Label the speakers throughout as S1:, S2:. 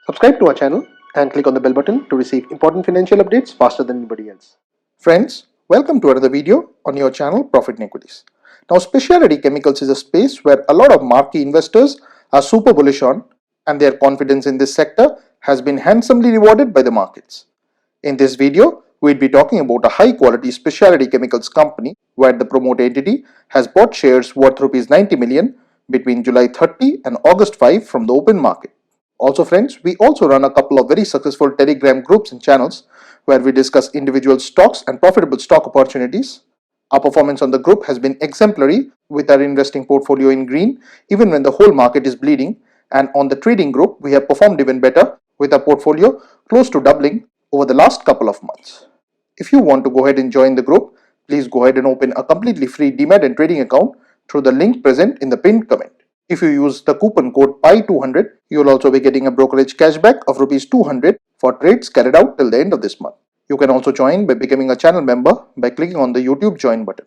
S1: Subscribe to our channel and click on the bell button to receive important financial updates faster than anybody else. Friends, welcome to another video on your channel Profit in Equities. Now, specialty chemicals is a space where a lot of marquee investors are super bullish on, and their confidence in this sector has been handsomely rewarded by the markets. In this video, we'll be talking about a high quality specialty chemicals company where the promoter entity has bought shares worth Rs 90 million between July 30 and August 5 from the open market. Also friends, we also run a couple of very successful Telegram groups and channels where we discuss individual stocks and profitable stock opportunities. Our performance on the group has been exemplary, with our investing portfolio in green even when the whole market is bleeding, and on the trading group we have performed even better with our portfolio close to doubling over the last couple of months. If you want to go ahead and join the group, please go ahead and open a completely free demat and trading account through the link present in the pinned comment. If you use the coupon code PI200, you will also be getting a brokerage cashback of Rs 200 for trades carried out till the end of this month. You can also join by becoming a channel member by clicking on the YouTube join button.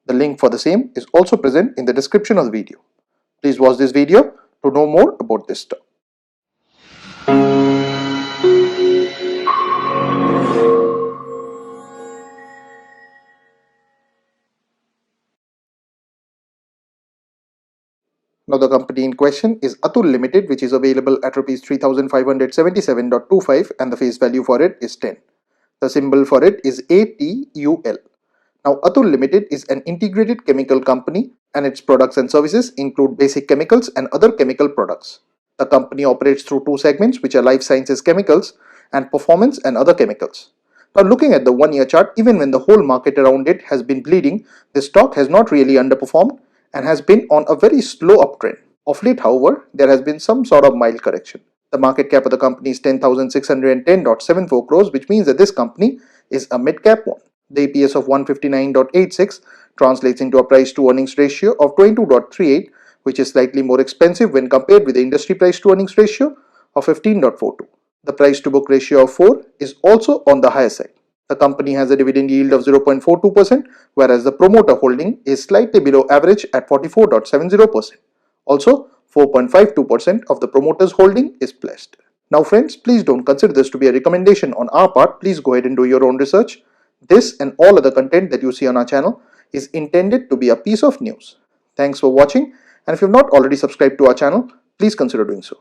S1: The link for the same is also present in the description of the video. Please watch this video to know more about this stock. Now the company in question is Atul Limited, which is available at Rs 3577.25 and the face value for it is 10. The symbol for it is ATUL. Now Atul Limited is an integrated chemical company and its products and services include basic chemicals and other chemical products. The company operates through two segments, which are life sciences chemicals and performance and other chemicals. Now looking at the 1-year chart, even when the whole market around it has been bleeding, the stock has not really underperformed and has been on a very slow uptrend. Of late, however, there has been some sort of mild correction. The market cap of the company is 10,610.74 crores, which means that this company is a mid-cap one. The EPS of 159.86 translates into a price to earnings ratio of 22.38, which is slightly more expensive when compared with the industry price to earnings ratio of 15.42. The price to book ratio of 4 is also on the higher side. The company has a dividend yield of 0.42%, whereas the promoter holding is slightly below average at 44.70%. Also, 4.52% of the promoter's holding is pledged. Now friends, please don't consider this to be a recommendation on our part. Please go ahead and do your own research. This and all other content that you see on our channel is intended to be a piece of news. Thanks for watching, and if you have not already subscribed to our channel, please consider doing so.